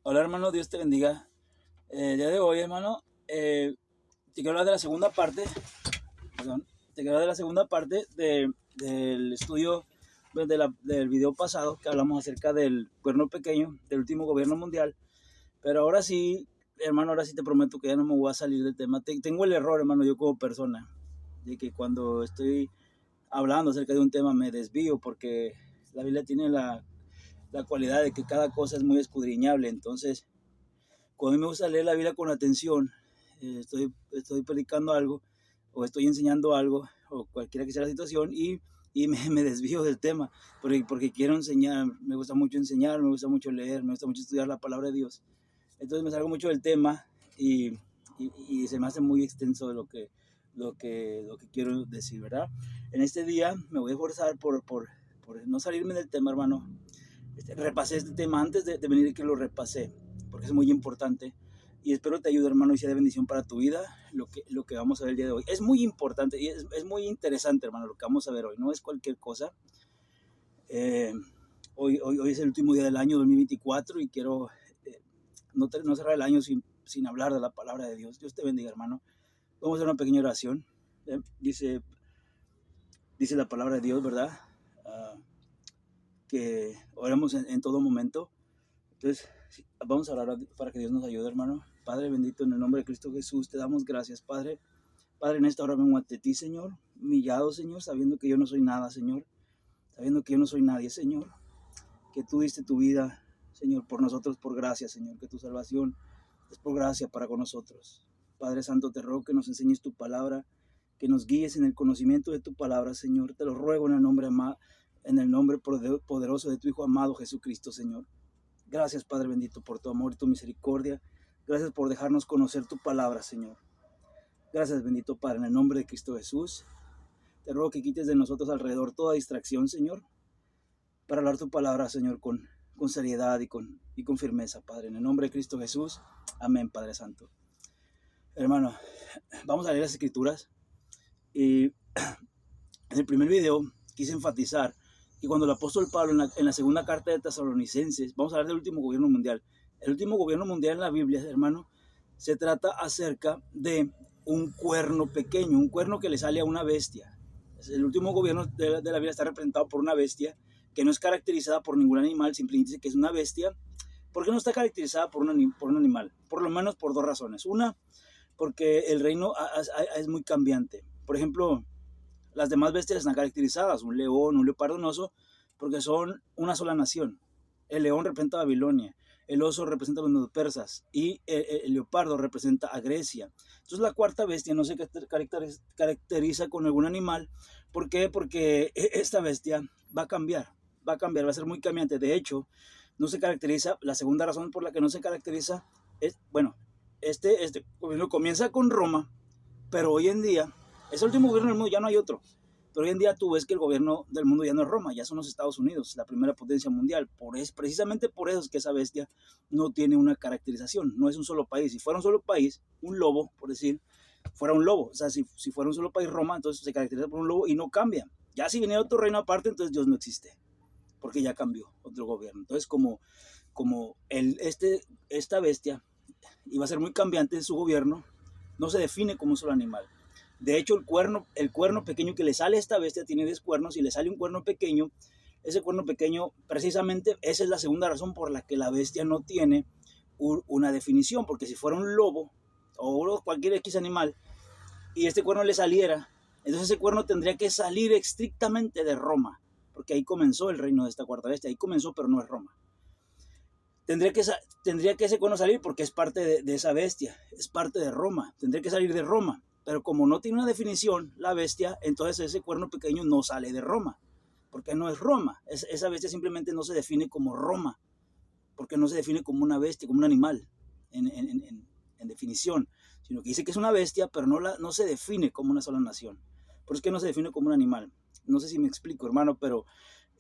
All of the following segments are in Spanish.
Hola hermano, Dios te bendiga. El día de hoy, hermano, te quiero hablar de la segunda parte, perdón, te quiero hablar de la segunda parte del estudio pues, del video pasado que hablamos acerca del gobierno pequeño, del último gobierno mundial. Pero ahora sí, hermano, ahora sí te prometo que ya no me voy a salir del tema. Tengo el error, hermano, yo como persona, de que cuando estoy hablando acerca de un tema me desvío porque la Biblia tiene la cualidad de que cada cosa es muy escudriñable. Entonces, cuando a mí me gusta leer la Biblia con atención, estoy predicando algo o estoy enseñando algo o cualquiera que sea la situación y me desvío del tema porque quiero enseñar, me gusta mucho enseñar, me gusta mucho leer, me gusta mucho estudiar la palabra de Dios. Entonces me salgo mucho del tema y se me hace muy extenso lo que quiero decir, ¿verdad? En este día me voy a esforzar por no salirme del tema, hermano. Repasé este tema antes de venir, que lo repasé, porque es muy importante. Y espero te ayude, hermano, y sea de bendición para tu vida lo que vamos a ver el día de hoy. Es muy importante y es muy interesante, hermano, lo que vamos a ver hoy. No es cualquier cosa. Eh, hoy es el último día del año 2024 y quiero no cerrar el año sin hablar de la palabra de Dios. Dios te bendiga, hermano. Vamos a hacer una pequeña oración. Dice la palabra de Dios, ¿verdad? Uh, que oremos en todo momento. Entonces, vamos a orar para que Dios nos ayude, hermano. Padre bendito, en el nombre de Cristo Jesús, te damos gracias, Padre. Padre, en esta hora vengo ante ti, Señor, humillado, Señor, sabiendo que yo no soy nada, Señor, sabiendo que yo no soy nadie, Señor, que tú diste tu vida, Señor, por nosotros, por gracia, Señor, que tu salvación es por gracia para con nosotros. Padre Santo, te ruego que nos enseñes tu palabra, que nos guíes en el conocimiento de tu palabra, Señor. Te lo ruego en el nombre poderoso de tu Hijo amado Jesucristo, Señor. Gracias, Padre bendito, por tu amor y tu misericordia. Gracias por dejarnos conocer tu palabra, Señor. Gracias, bendito Padre, en el nombre de Cristo Jesús. Te ruego que quites de nosotros alrededor toda distracción, Señor, para hablar tu palabra, Señor, con seriedad y con firmeza, Padre. En el nombre de Cristo Jesús. Amén, Padre Santo. Hermano, vamos a leer las Escrituras. Y en el primer video quise enfatizar que cuando el apóstol Pablo en la segunda carta de Tesalonicenses, vamos a hablar del último gobierno mundial. El último gobierno mundial en la Biblia, hermano, se trata acerca de un cuerno pequeño, un cuerno que le sale a una bestia. El último gobierno de la Biblia está representado por una bestia que no es caracterizada por ningún animal, simplemente dice que es una bestia. ¿Por qué no está caracterizada por un animal? Por lo menos por dos razones. Una, porque el reino es muy cambiante. Por ejemplo, las demás bestias están caracterizadas, un león, un leopardo, un oso, porque son una sola nación. El león representa a Babilonia, el oso representa a los persas y el leopardo representa a Grecia. Entonces la cuarta bestia no se caracteriza con algún animal. ¿Por qué? Porque esta bestia va a cambiar, va a ser muy cambiante. De hecho, no se caracteriza, la segunda razón por la que no se caracteriza es, bueno, este gobierno comienza con Roma, pero hoy en día es el último gobierno del mundo, ya no hay otro. Pero hoy en día tú ves que el gobierno del mundo ya no es Roma, ya son los Estados Unidos, la primera potencia mundial. Precisamente por eso es que esa bestia no tiene una caracterización, no es un solo país. Si fuera un solo país, un lobo, por decir, fuera un lobo. O sea, si fuera un solo país, Roma, entonces se caracteriza por un lobo y no cambia. Ya si viniera otro reino aparte, entonces Dios no existe, porque ya cambió otro gobierno. Entonces, como esta bestia iba a ser muy cambiante en su gobierno, no se define como un solo animal. De hecho, el cuerno pequeño que le sale a esta bestia tiene 10 cuernos y le sale un cuerno pequeño. Ese cuerno pequeño, precisamente, esa es la segunda razón por la que la bestia no tiene una definición, porque si fuera un lobo o cualquier X animal y este cuerno le saliera, entonces ese cuerno tendría que salir estrictamente de Roma, porque ahí comenzó el reino de esta cuarta bestia, ahí comenzó, pero no es Roma. Tendría que ese cuerno salir porque es parte de esa bestia, es parte de Roma, tendría que salir de Roma. Pero como no tiene una definición la bestia, entonces ese cuerno pequeño no sale de Roma, porque no es Roma. Esa bestia simplemente no se define como Roma, porque no se define como una bestia, como un animal en definición, sino que dice que es una bestia, pero no se define como una sola nación. Por eso es que no se define como un animal. No sé si me explico, hermano, pero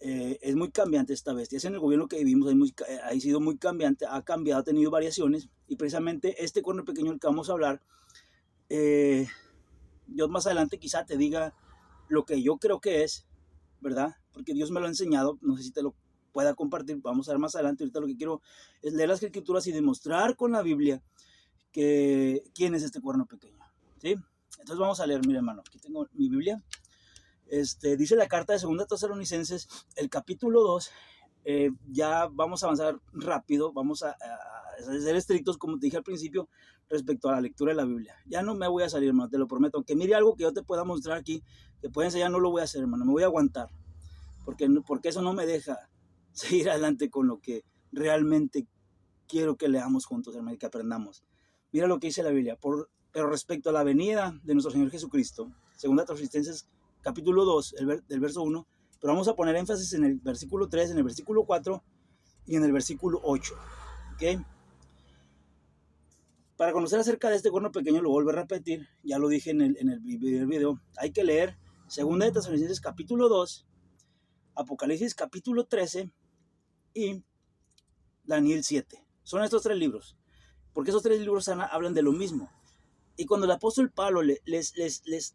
es muy cambiante esta bestia. Es en el gobierno que vivimos, ha sido muy cambiante, ha cambiado, ha tenido variaciones, y precisamente este cuerno pequeño del que vamos a hablar, Dios más adelante quizá te diga lo que yo creo que es, ¿verdad? Porque Dios me lo ha enseñado, no sé si pueda compartir. Vamos a ver más adelante. Ahorita lo que quiero es leer las escrituras y demostrar con la Biblia que quién es este cuerno pequeño, ¿sí? Entonces vamos a leer, mire hermano, aquí tengo mi Biblia. Dice la carta de 2 Tesalonicenses, el capítulo 2. Ya vamos a avanzar rápido, vamos a ser estrictos, como te dije al principio, respecto a la lectura de la Biblia. Ya no me voy a salir, hermano, te lo prometo. Aunque mire algo que yo te pueda mostrar aquí, que pueda enseñar, no lo voy a hacer, hermano, me voy a aguantar, porque eso no me deja seguir adelante con lo que realmente quiero que leamos juntos, hermano, y que aprendamos. Mira lo que dice la Biblia, pero respecto a la venida de nuestro Señor Jesucristo, 2 Tesalonicenses capítulo 2, del verso 1, pero vamos a poner énfasis en el versículo 3, en el versículo 4 y en el versículo 8. ¿Okay? Para conocer acerca de este cuerno pequeño, lo vuelvo a repetir, ya lo dije en el video, hay que leer 2 Tesalonicenses capítulo 2, Apocalipsis capítulo 13 y Daniel 7. Son estos 3 libros, porque esos 3 libros hablan de lo mismo. Y cuando el apóstol Pablo les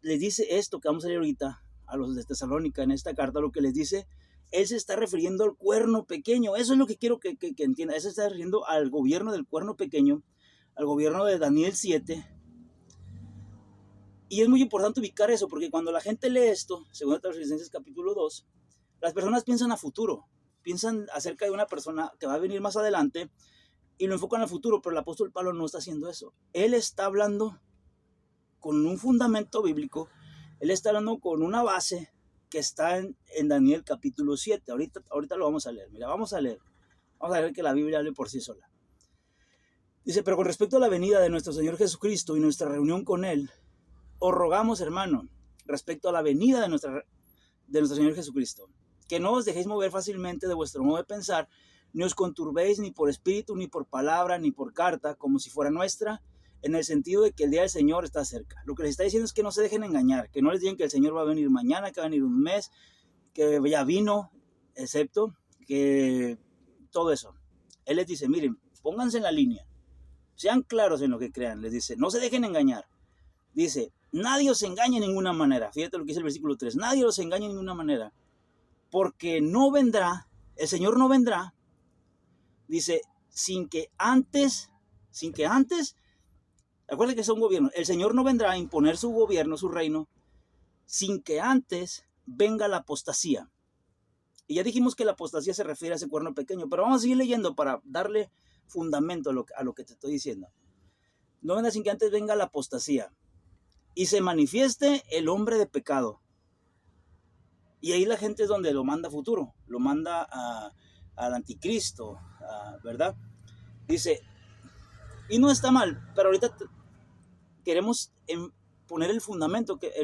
dice esto que vamos a leer ahorita a los de Tesalónica en esta carta, lo que les dice, él se está refiriendo al cuerno pequeño. Eso es lo que quiero que entiendan. Él se está refiriendo al gobierno del cuerno pequeño, al gobierno de Daniel 7. Y es muy importante ubicar eso, porque cuando la gente lee esto, 2 Tesalonicenses capítulo 2, las personas piensan a futuro, piensan acerca de una persona que va a venir más adelante y lo enfocan al futuro, pero el apóstol Pablo no está haciendo eso. Él está hablando con un fundamento bíblico, él está hablando con una base que está en Daniel capítulo 7. Ahorita lo vamos a leer. Mira, vamos a leer que la Biblia hable por sí sola. Dice, pero con respecto a la venida de nuestro Señor Jesucristo y nuestra reunión con Él, os rogamos, hermano, respecto a la venida de nuestro Señor Jesucristo, que no os dejéis mover fácilmente de vuestro modo de pensar, ni os conturbéis ni por espíritu, ni por palabra, ni por carta, como si fuera nuestra, en el sentido de que el día del Señor está cerca. Lo que les está diciendo es que no se dejen engañar, que no les digan que el Señor va a venir mañana, que va a venir un mes, que ya vino, excepto que todo eso. Él les dice, miren, pónganse en la línea, sean claros en lo que crean. Les dice, no se dejen engañar. Dice, nadie os engañe de ninguna manera. Fíjate lo que dice el versículo 3, nadie os engañe de ninguna manera, porque no vendrá, el Señor no vendrá, dice, sin que antes, acuérdense que es un gobierno. El Señor no vendrá a imponer su gobierno, su reino, sin que antes venga la apostasía. Y ya dijimos que la apostasía se refiere a ese cuerno pequeño, pero vamos a seguir leyendo para darle fundamento a lo que te estoy diciendo. No vendrá sin que antes venga la apostasía y se manifieste el hombre de pecado. Y ahí la gente es donde lo manda a futuro, lo manda al anticristo, ¿verdad? Dice, y no está mal, pero ahorita queremos poner el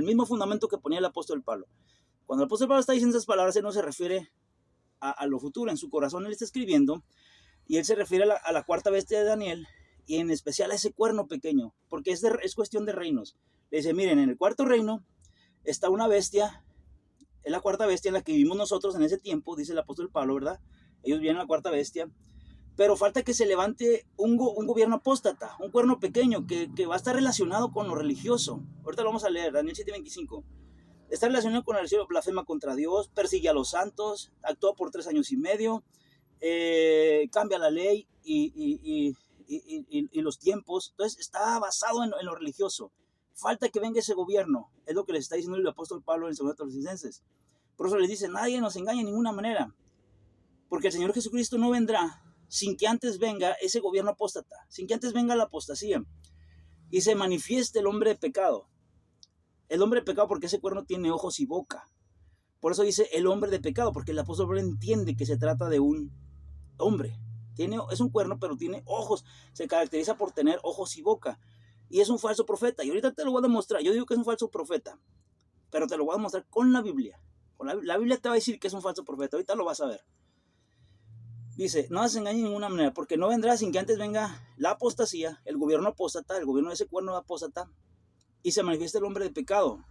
mismo fundamento que ponía el apóstol Pablo. Cuando el apóstol Pablo está diciendo esas palabras, él no se refiere a lo futuro. En su corazón él está escribiendo y él se refiere a la cuarta bestia de Daniel y en especial a ese cuerno pequeño, porque es cuestión de reinos. Le dice, miren, en el cuarto reino está una bestia, es la cuarta bestia en la que vivimos nosotros en ese tiempo, dice el apóstol Pablo, ¿verdad? Ellos vienen a la cuarta bestia. Pero falta que se levante un gobierno apóstata, un cuerno pequeño que va a estar relacionado con lo religioso. Ahorita lo vamos a leer, Daniel 7:25. Está relacionado con la religión, blasfema contra Dios, persigue a los santos, actúa por 3 años y medio, cambia la ley y los tiempos. Entonces está basado en lo religioso. Falta que venga ese gobierno, es lo que les está diciendo el apóstol Pablo en 2 Tesalonicenses. Por eso les dice, nadie nos engaña de ninguna manera, porque el Señor Jesucristo no vendrá sin que antes venga ese gobierno apóstata, sin que antes venga la apostasía y se manifieste el hombre de pecado. El hombre de pecado porque ese cuerno tiene ojos y boca. Por eso dice el hombre de pecado, porque el apóstol Pablo entiende que se trata de un hombre. Es un cuerno, pero tiene ojos. Se caracteriza por tener ojos y boca. Y es un falso profeta. Y ahorita te lo voy a demostrar. Yo digo que es un falso profeta, pero te lo voy a demostrar con la Biblia. La Biblia te va a decir que es un falso profeta. Ahorita lo vas a ver. Dice, no se engañen de ninguna manera, porque no vendrá sin que antes venga la apostasía, el gobierno apóstata, el gobierno de ese cuerno apóstata, y se manifiesta el hombre de pecado,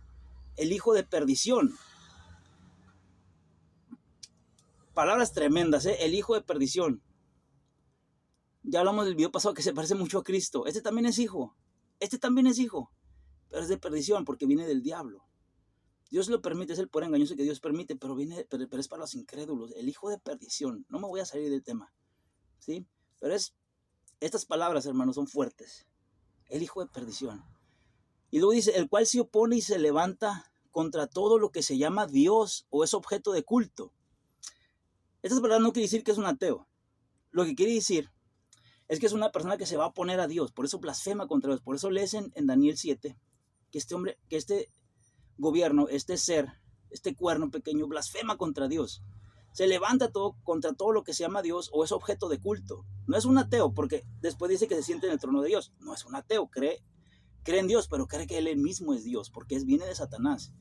el hijo de perdición. Palabras tremendas, el hijo de perdición. Ya hablamos del video pasado que se parece mucho a Cristo. Este también es hijo, pero es de perdición porque viene del diablo. Dios lo permite, es el poder engañoso que Dios permite, pero es para los incrédulos, el hijo de perdición. No me voy a salir del tema, ¿sí? Pero estas palabras, hermanos, son fuertes. El hijo de perdición. Y luego dice, el cual se opone y se levanta contra todo lo que se llama Dios o es objeto de culto. Estas palabras no quiere decir que es un ateo. Lo que quiere decir es que es una persona que se va a oponer a Dios. Por eso blasfema contra Dios. Por eso lees en Daniel 7 que este gobierno, este ser, este cuerno pequeño, blasfema contra Dios. Se levanta contra todo lo que se llama Dios o es objeto de culto. No es un ateo, porque después dice que se siente en el trono de Dios. No es un ateo, cree en Dios, pero cree que Él mismo es Dios, porque viene de Satanás.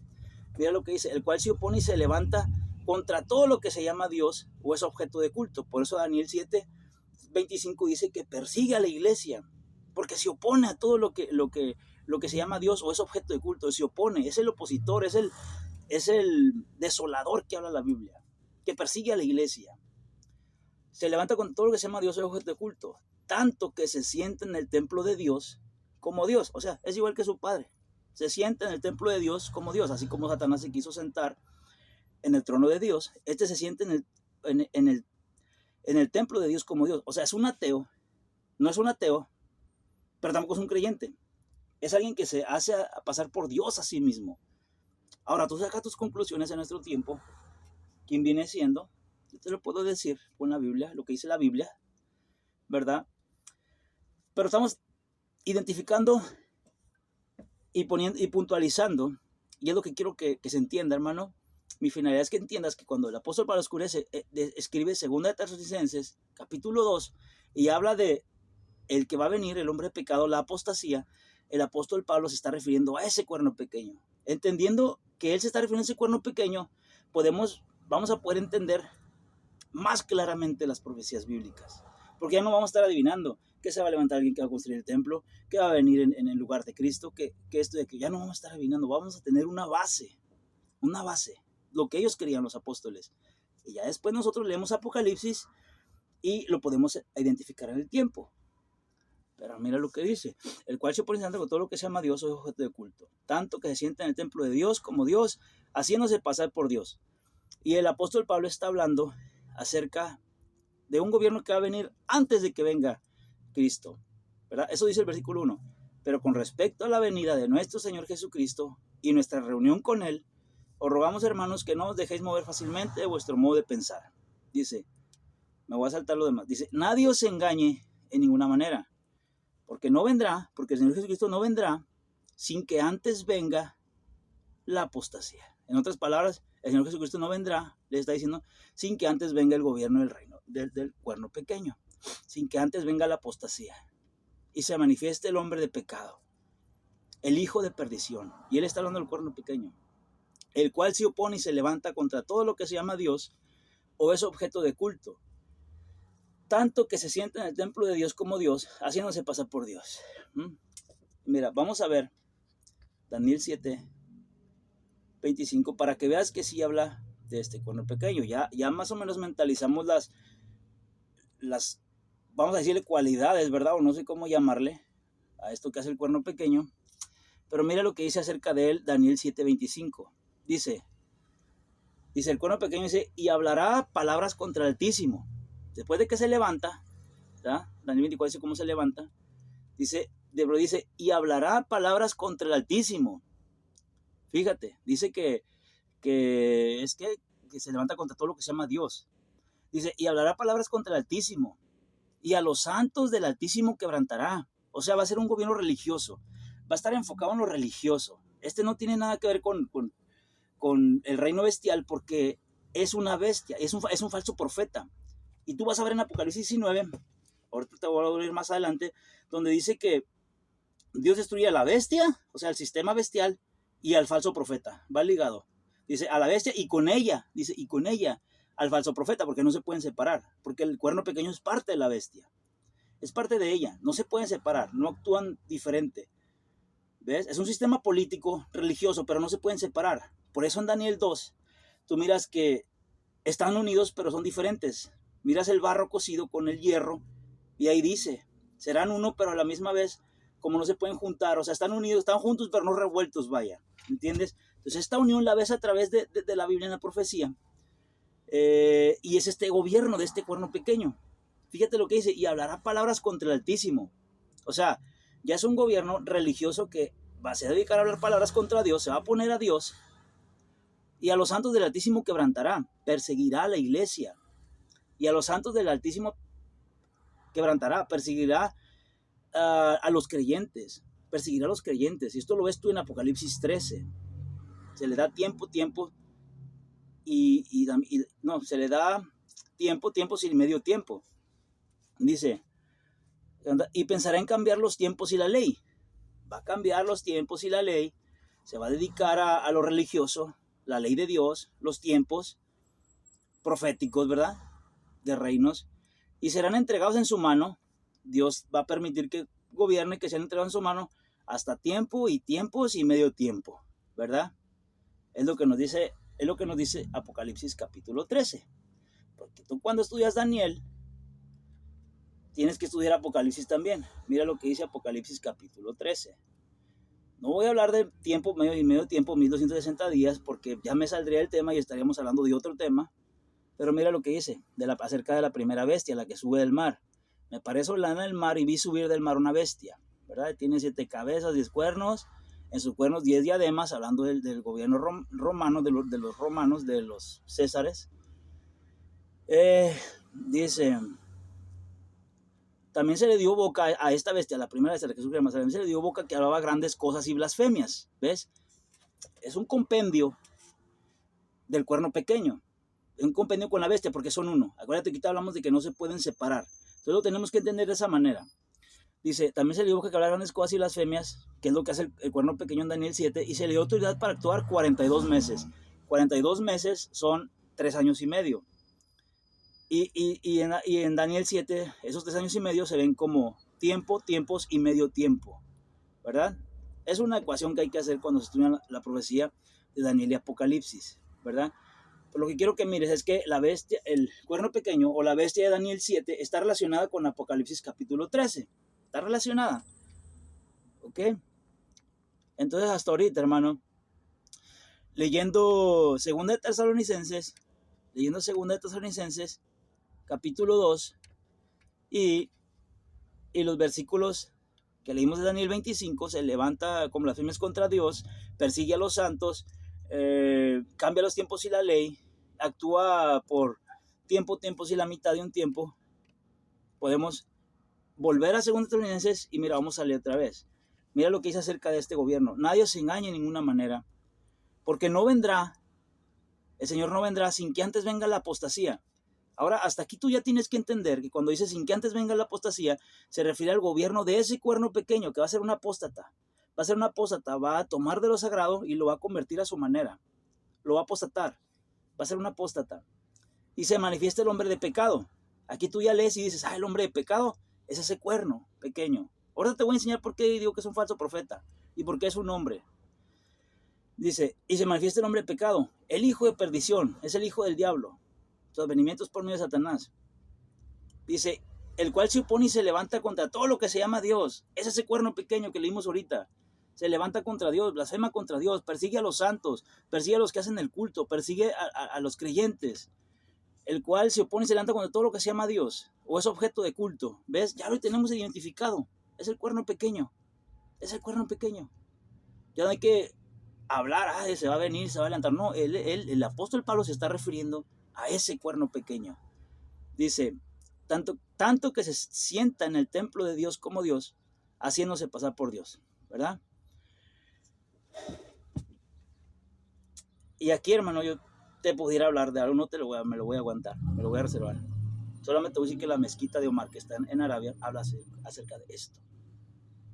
Mira lo que dice, el cual se opone y se levanta contra todo lo que se llama Dios o es objeto de culto. Por eso Daniel 7:25 dice que persigue a la iglesia, porque se opone a todo lo que se llama Dios o es objeto de culto. Se opone, es el opositor, es el desolador que habla la Biblia, que persigue a la iglesia. Se levanta con todo lo que se llama Dios o es objeto de culto, tanto que se sienta en el templo de Dios como Dios. O sea, es igual que su padre. Se sienta en el templo de Dios como Dios, así como Satanás se quiso sentar en el trono de Dios. Se siente en el templo de Dios como Dios. O sea, es un ateo. No es un ateo, pero tampoco es un creyente. Es alguien que se hace a pasar por Dios a sí mismo. Ahora, tú sacas tus conclusiones en nuestro tiempo. ¿Quién viene siendo? Yo te lo puedo decir con la Biblia, lo que dice la Biblia, ¿verdad? Pero estamos identificando y puntualizando, y es lo que quiero que se entienda, hermano. Mi finalidad es que entiendas que cuando el apóstol Pablo escribe 2 de Tesalonicenses, capítulo 2, y habla de el que va a venir, el hombre de pecado, la apostasía, el apóstol Pablo se está refiriendo a ese cuerno pequeño. Entendiendo que él se está refiriendo a ese cuerno pequeño, vamos a poder entender más claramente las profecías bíblicas. Porque ya no vamos a estar adivinando que se va a levantar alguien que va a construir el templo, que va a venir en el lugar de Cristo, que esto de que ya no vamos a estar adivinando, vamos a tener una base, lo que ellos querían los apóstoles. Y ya después nosotros leemos Apocalipsis y lo podemos identificar en el tiempo. Pero mira lo que dice, el cual se opone con todo lo que se llama Dios o es objeto de culto, tanto que se sienta en el templo de Dios como Dios, haciéndose pasar por Dios. Y el apóstol Pablo está hablando acerca de un gobierno que va a venir antes de que venga Cristo, ¿verdad? Eso dice el versículo 1. Pero con respecto a la venida de nuestro Señor Jesucristo y nuestra reunión con Él, os rogamos, hermanos, que no os dejéis mover fácilmente de vuestro modo de pensar. Dice, me voy a saltar lo demás. Dice, nadie os engañe en ninguna manera, porque el Señor Jesucristo no vendrá sin que antes venga la apostasía. En otras palabras, el Señor Jesucristo no vendrá, le está diciendo, sin que antes venga el gobierno del reino, del cuerno pequeño, sin que antes venga la apostasía y se manifieste el hombre de pecado, el hijo de perdición. Y él está hablando del cuerno pequeño, el cual se opone y se levanta contra todo lo que se llama Dios o es objeto de culto, tanto que se sienta en el templo de Dios como Dios, haciéndose pasar por Dios. Mira, vamos a ver Daniel 7:25 para que veas que sí habla de este cuerno pequeño. Ya más o menos mentalizamos las vamos a decirle cualidades, ¿verdad? O no sé cómo llamarle a esto que hace el cuerno pequeño. Pero mira lo que dice acerca de él Daniel 7:25. Dice el cuerno pequeño dice, y hablará palabras contra el Altísimo. Después de que se levanta, ¿verdad? Daniel 24 dice cómo se levanta. Dice, y hablará palabras contra el Altísimo. Fíjate, dice que se levanta contra todo lo que se llama Dios. Dice, y hablará palabras contra el Altísimo, y a los santos del Altísimo quebrantará. O sea, va a ser un gobierno religioso. Va a estar enfocado en lo religioso. No tiene nada que ver con el reino bestial, porque es una bestia, es un falso profeta. Y tú vas a ver en Apocalipsis 19, ahorita te voy a ver más adelante, donde dice que Dios destruye a la bestia, o sea, el sistema bestial, y al falso profeta. Va ligado. Dice, a la bestia y con ella al falso profeta, porque no se pueden separar, porque el cuerno pequeño es parte de la bestia. Es parte de ella, no se pueden separar, no actúan diferente. ¿Ves? Es un sistema político, religioso, pero no se pueden separar. Por eso en Daniel 2, tú miras que están unidos, pero son diferentes. Miras el barro cocido con el hierro, y ahí dice, serán uno, pero a la misma vez, como no se pueden juntar, o sea, están unidos, están juntos, pero no revueltos, vaya. ¿Entiendes? Entonces esta unión la ves a través de la Biblia en la profecía. Y es este gobierno de este cuerno pequeño. Fíjate lo que dice, y hablará palabras contra el Altísimo. O sea, ya es un gobierno religioso que se va a dedicar a hablar palabras contra Dios, se va a poner a Dios, y a los santos del Altísimo quebrantará, perseguirá a la iglesia, y a los santos del Altísimo quebrantará, perseguirá a los creyentes, perseguirá a los creyentes. Y esto lo ves tú en Apocalipsis 13. Se le da tiempo, se le da tiempos y medio tiempo. Dice, y pensará en cambiar los tiempos y la ley. Va a cambiar los tiempos y la ley, se va a dedicar a lo religioso, la ley de Dios, los tiempos proféticos, ¿verdad? De reinos, y serán entregados en su mano. Dios va a permitir que gobierne, que sean entregados en su mano hasta tiempo y tiempos y medio tiempo, ¿verdad? Es lo que nos dice Apocalipsis capítulo 13. Porque tú cuando estudias Daniel, tienes que estudiar Apocalipsis también. Mira lo que dice Apocalipsis capítulo 13. No voy a hablar de tiempo, medio tiempo, 1260 días, porque ya me saldría el tema y estaríamos hablando de otro tema. Pero mira lo que dice acerca de la primera bestia, la que sube del mar. Me paré sobre la lana del mar y vi subir del mar una bestia, ¿verdad? Tiene 7 cabezas, 10 cuernos, en sus cuernos 10 diademas, hablando del gobierno romano, de los romanos, de los césares. Dice, también se le dio boca a esta bestia, la primera bestia, la que sube del mar, también se le dio boca que hablaba grandes cosas y blasfemias, ¿ves? Es un compendio del cuerno pequeño. Un compendio con la bestia, porque son uno. Acuérdate que ahorita hablamos de que no se pueden separar. Entonces lo tenemos que entender de esa manera. Dice, también se le dio que hablar grandes cosas y blasfemias, que es lo que hace el cuerno pequeño en Daniel 7, y se le dio autoridad para actuar 42 meses. 42 meses son 3 años y medio. Y en Daniel 7, esos 3 años y medio se ven como tiempo, tiempos y medio tiempo, ¿verdad? Es una ecuación que hay que hacer cuando se estudia la profecía de Daniel y Apocalipsis, ¿verdad? Pero lo que quiero que mires es que la bestia, el cuerno pequeño o la bestia de Daniel 7 está relacionada con Apocalipsis capítulo 13. Está relacionada. ¿Ok? Entonces hasta ahorita, hermano, leyendo Segunda de Tesalonicenses, capítulo 2 y los versículos que leímos de Daniel 25, se levanta con blasfemias contra Dios, persigue a los santos, cambia los tiempos y la ley, actúa por tiempos y la mitad de un tiempo. Podemos volver a 2 Tesalonicenses y mira, vamos a leer otra vez. Mira lo que dice acerca de este gobierno. Nadie se engañe en ninguna manera, porque el Señor no vendrá sin que antes venga la apostasía. Ahora, hasta aquí tú ya tienes que entender que cuando dice sin que antes venga la apostasía, se refiere al gobierno de ese cuerno pequeño que va a ser un apóstata. Va a tomar de lo sagrado y lo va a convertir a su manera. Lo va a apostatar. Va a ser un apóstata. Y se manifiesta el hombre de pecado. Aquí tú ya lees y dices, el hombre de pecado es ese cuerno pequeño. Ahora te voy a enseñar por qué digo que es un falso profeta y por qué es un hombre. Dice, y se manifiesta el hombre de pecado, el hijo de perdición, es el hijo del diablo. Los venimientos por medio de Satanás. Dice, el cual se opone y se levanta contra todo lo que se llama Dios. Es ese cuerno pequeño que leímos ahorita. Se levanta contra Dios, blasfema contra Dios, persigue a los santos, persigue a los que hacen el culto, persigue a los creyentes. El cual se opone y se levanta contra todo lo que se llama Dios o es objeto de culto. ¿Ves? Ya lo tenemos identificado. Es el cuerno pequeño. Es el cuerno pequeño. Ya no hay que hablar, se va a venir, se va a levantar. No, el apóstol Pablo se está refiriendo a ese cuerno pequeño. Dice, tanto que se sienta en el templo de Dios como Dios, haciéndose pasar por Dios, ¿verdad? Y aquí, hermano, yo te pudiera hablar de algo, me lo voy a aguantar, me lo voy a reservar. Solamente voy a decir que la mezquita de Omar, que está en Arabia, habla acerca de esto.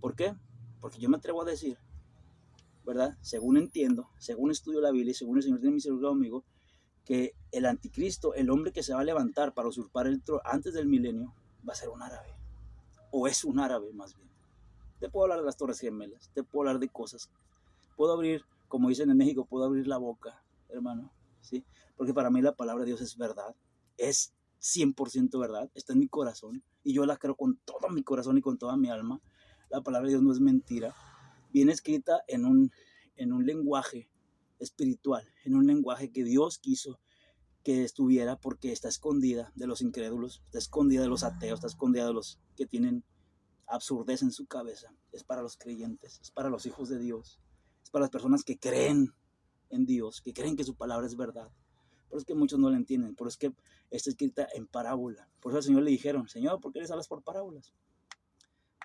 ¿Por qué? Porque yo me atrevo a decir, ¿verdad? Según entiendo, según estudio la Biblia y según el Señor tiene misericordia conmigo, que el anticristo, el hombre que se va a levantar para usurpar el trono antes del milenio, va a ser un árabe, o es un árabe más bien. Te puedo hablar de las Torres Gemelas, te puedo hablar de cosas, puedo abrir, como dicen en México, puedo abrir la boca, hermano, ¿sí? Porque para mí la palabra de Dios es verdad, es 100% verdad, está en mi corazón, y yo la creo con todo mi corazón y con toda mi alma. La palabra de Dios no es mentira, viene escrita en un lenguaje espiritual, en un lenguaje que Dios quiso que estuviera, porque está escondida de los incrédulos, está escondida de los ateos, está escondida de los que tienen absurdez en su cabeza. Es para los creyentes, es para los hijos de Dios, es para las personas que creen en Dios, que creen que su palabra es verdad. Por eso es que muchos no la entienden, por eso es que está escrita en parábola. Por eso al Señor le dijeron: Señor, ¿por qué les hablas por parábolas?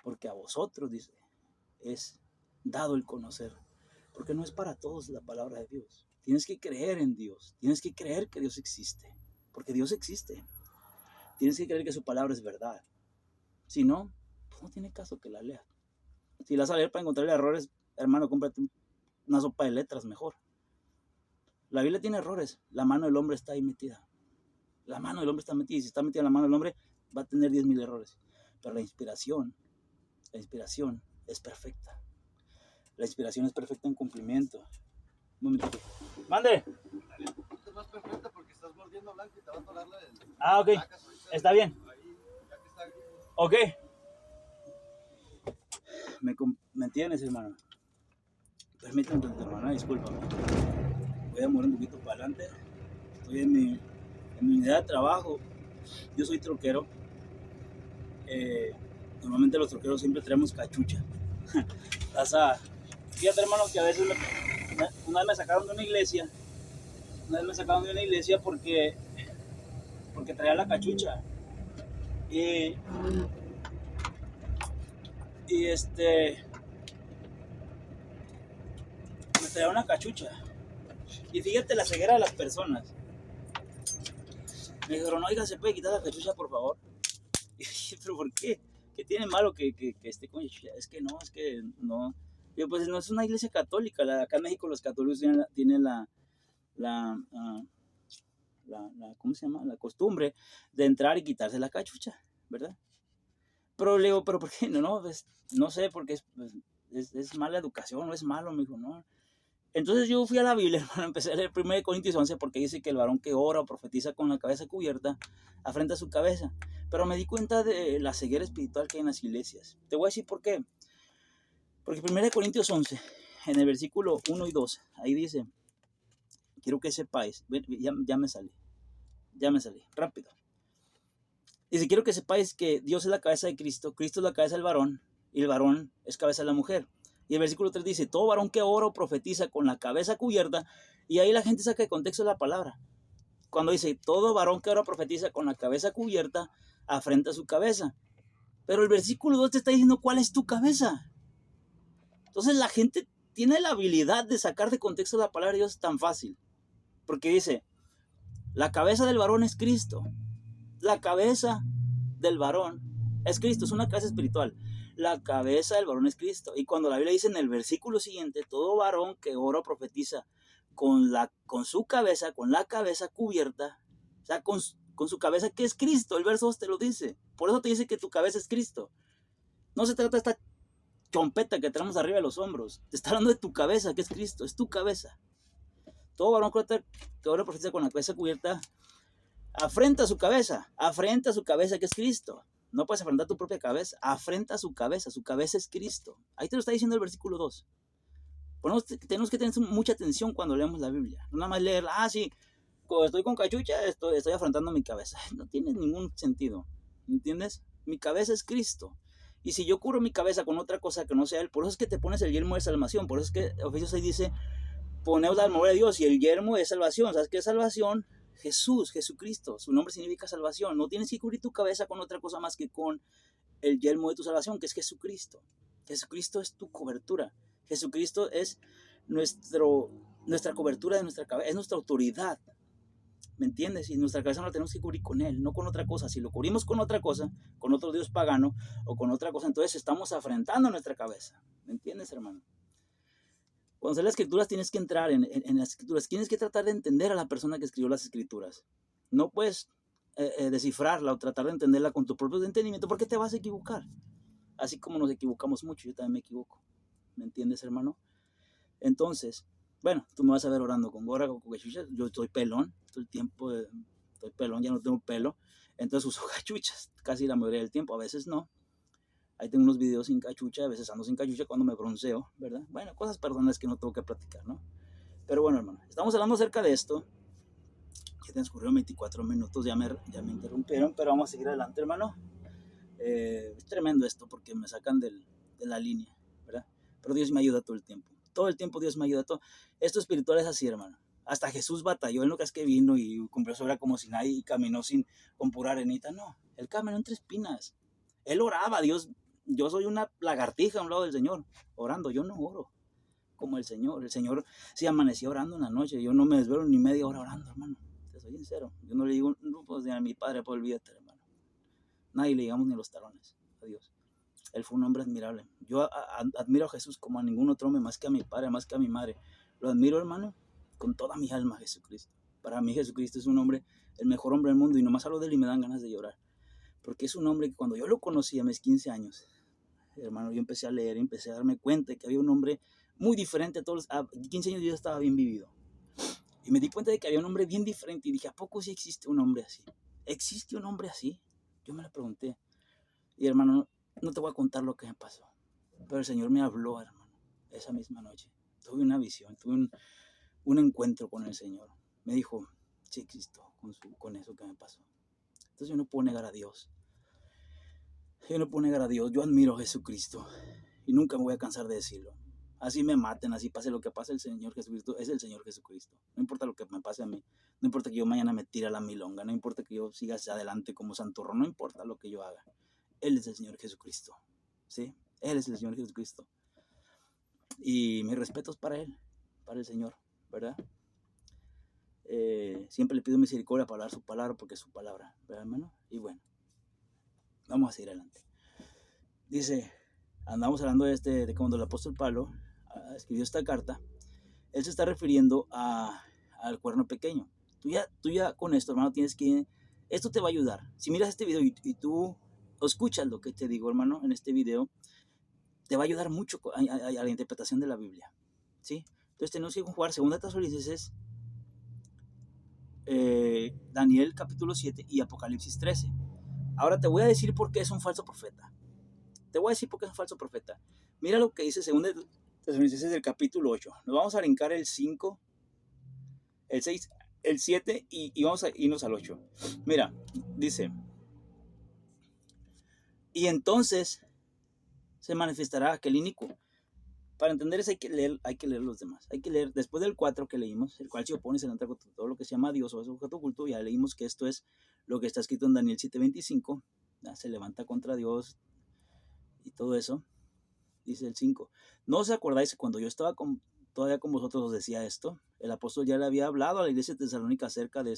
Porque a vosotros, dice, es dado el conocer, porque no es para todos la palabra de Dios. Tienes que creer en Dios, tienes que creer que Dios existe, porque Dios existe. Tienes que creer que su palabra es verdad. Si no, pues no tiene caso que la leas. Si la vas a leer para encontrar errores, hermano, cómprate una sopa de letras mejor. La Biblia tiene errores, la mano del hombre está ahí metida. La mano del hombre está metida, y si está metida la mano del hombre, va a tener 10,000 errores. Pero la inspiración es perfecta. La inspiración es perfecta en cumplimiento. Un momentito. ¡Mande! Es más perfecta porque estás mordiendo blanco y te va a atorar la del... Ah, ok. Está bien. Ahí, ya que está aquí. Ok. ¿Me entiendes, hermano? Permítame, hermano, discúlpame. Voy a mover un poquito para adelante. Estoy en mi unidad de trabajo. Yo soy troquero. Normalmente los troqueros siempre traemos cachucha. Fíjate, hermano, que a veces una vez me sacaron de una iglesia. Porque traía la cachucha. Y me traía una cachucha. Y fíjate la ceguera de las personas. Me dijeron: oiga, ¿se puede quitar la cachucha, por favor? Y dije: ¿pero por qué? ¿Qué tiene malo que esté con cachucha? Es que no. Yo, pues no es una iglesia católica. Acá en México los católicos tienen ¿cómo se llama? La costumbre de entrar y quitarse la cachucha, ¿verdad? Pero le digo: ¿pero por qué? No, pues, no sé, porque es mala educación, no es malo. Me dijo: no. Entonces yo fui a la Biblia, hermano, empecé a leer 1 Corintios 11, porque dice que el varón que ora o profetiza con la cabeza cubierta afrenta su cabeza. Pero me di cuenta de la ceguera espiritual que hay en las iglesias. Te voy a decir por qué. Porque 1 Corintios 11, en el versículo 1 y 2, ahí dice: quiero que sepáis, ya me salí, rápido. Dice: quiero que sepáis que Dios es la cabeza de Cristo, Cristo es la cabeza del varón, y el varón es cabeza de la mujer. Y el versículo 3 dice: todo varón que ora o profetiza con la cabeza cubierta. Y ahí la gente saca de contexto la palabra. Cuando dice: todo varón que ora o profetiza con la cabeza cubierta, afrenta su cabeza. Pero el versículo 2 te está diciendo cuál es tu cabeza. Entonces la gente tiene la habilidad de sacar de contexto la palabra de Dios tan fácil. Porque dice: la cabeza del varón es Cristo. La cabeza del varón es Cristo, es una cabeza espiritual. La cabeza del varón es Cristo. Y cuando la Biblia dice en el versículo siguiente: todo varón que ora o profetiza con su cabeza, con la cabeza cubierta, o sea, con su cabeza, que es Cristo. El verso 2 te lo dice. Por eso te dice que tu cabeza es Cristo. No se trata de esta chompeta que tenemos arriba de los hombros. Te está hablando de tu cabeza, que es Cristo. Es tu cabeza. Todo varón que ora o profetiza con la cabeza cubierta afrenta su cabeza, que es Cristo. No puedes afrentar tu propia cabeza, afrenta su cabeza es Cristo. Ahí te lo está diciendo el versículo 2. Tenemos que tener mucha atención cuando leemos la Biblia. No nada más leer: sí, cuando estoy con cachucha, estoy afrontando mi cabeza. No tiene ningún sentido, ¿entiendes? Mi cabeza es Cristo. Y si yo cubro mi cabeza con otra cosa que no sea Él, por eso es que te pones el yelmo de salvación. Por eso es que Efesios 6 dice: poneos la armadura de Dios, y el yelmo es salvación. ¿Sabes qué es salvación? Jesucristo, su nombre significa salvación. No tienes que cubrir tu cabeza con otra cosa más que con el yelmo de tu salvación, que es Jesucristo. Jesucristo es tu cobertura. Jesucristo es nuestra cobertura de nuestra cabeza, es nuestra autoridad. ¿Me entiendes? Y nuestra cabeza no la tenemos que cubrir con Él, no con otra cosa. Si lo cubrimos con otra cosa, con otro Dios pagano o con otra cosa, entonces estamos afrentando nuestra cabeza. ¿Me entiendes, hermano? Cuando lees las escrituras tienes que entrar en las escrituras, tienes que tratar de entender a la persona que escribió las escrituras. No puedes descifrarla o tratar de entenderla con tu propio entendimiento, porque te vas a equivocar. Así como nos equivocamos mucho, yo también me equivoco. ¿Me entiendes, hermano? Entonces, bueno, tú me vas a ver orando con gorra, con cachuchas. Yo estoy pelón, todo el tiempo estoy pelón, ya no tengo pelo. Entonces uso cachuchas casi la mayoría del tiempo, a veces no. Ahí tengo unos videos sin cachucha, a veces ando sin cachucha cuando me bronceo, ¿verdad? Bueno, cosas personales que no tengo que platicar, ¿no? Pero bueno, hermano, estamos hablando acerca de esto. Ya transcurrieron 24 minutos, ya me interrumpieron, pero vamos a seguir adelante, hermano. Es tremendo esto porque me sacan de la línea, ¿verdad? Pero Dios me ayuda todo el tiempo. Todo el tiempo Dios me ayuda. Esto espiritual es así, hermano. Hasta Jesús batalló, él no es que vino y cumplió su obra como si nadie y caminó con pura arenita. No, él caminó entre espinas. Él oraba, Dios. Yo soy una lagartija a un lado del Señor, orando. Yo no oro como el Señor. El Señor sí amanecía orando en la noche. Yo no me desvelo ni media hora orando, hermano. Te soy sincero. Yo no le digo, no puedo decir a mi padre, pues olvídate, hermano. Nadie le digamos ni los talones a Dios. Él fue un hombre admirable. Yo admiro a Jesús como a ningún otro hombre, más que a mi padre, más que a mi madre. Lo admiro, hermano, con toda mi alma, Jesucristo. Para mí Jesucristo es un hombre, el mejor hombre del mundo, y nomás hablo de él y me dan ganas de llorar. Porque es un hombre que cuando yo lo conocí a mis 15 años, hermano, yo empecé a leer, empecé a darme cuenta de que había un hombre muy diferente a todos. A 15 años yo estaba bien vivido. Y me di cuenta de que había un hombre bien diferente y dije, ¿a poco sí existe un hombre así? ¿Existe un hombre así? Yo me lo pregunté. Y hermano, no te voy a contar lo que me pasó, pero el Señor me habló, hermano, esa misma noche. Tuve una visión, tuve un encuentro con el Señor. Me dijo, sí existo con eso que me pasó. Entonces yo no puedo negar a Dios. Yo no puedo negar a Dios. Yo admiro a Jesucristo y nunca me voy a cansar de decirlo. Así me maten, así pase lo que pase, el Señor Jesucristo es el Señor Jesucristo. No importa lo que me pase a mí, no importa que yo mañana me tire a la milonga, no importa que yo siga hacia adelante como santurro, no importa lo que yo haga. Él es el Señor Jesucristo, ¿sí? Él es el Señor Jesucristo. Y mis respetos para Él, para el Señor, ¿verdad? Siempre le pido misericordia para dar su palabra, porque es su palabra, ¿verdad, hermano? Y bueno, vamos a seguir adelante. Dice, andamos hablando de cuando el apóstol Pablo escribió esta carta, él se está refiriendo al cuerno pequeño. Tú ya con esto, hermano, tienes que... Esto te va a ayudar. Si miras este video y tú escuchas lo que te digo, hermano, en este video, te va a ayudar mucho a la interpretación de la Biblia, ¿sí? Entonces tenemos que jugar 2 Tesalonicenses, Daniel capítulo 7 y Apocalipsis 13. Ahora te voy a decir por qué es un falso profeta. Te voy a decir por qué es un falso profeta. Mira lo que dice 2 Tesalonicenses del capítulo 8. Nos vamos a brincar el 5, el 6, el 7 y vamos a irnos al 8. Mira, dice, y entonces se manifestará aquel inicuo. Para entender eso hay que leer los demás. Hay que leer, después del 4 que leímos, el cual se opone y se levanta contra todo lo que se llama Dios o es objeto oculto, ya leímos que esto es lo que está escrito en Daniel 7:25, se levanta contra Dios y todo eso. Dice el 5, ¿no os acordáis cuando yo estaba todavía con vosotros os decía esto? El apóstol ya le había hablado a la iglesia de Tesalónica acerca de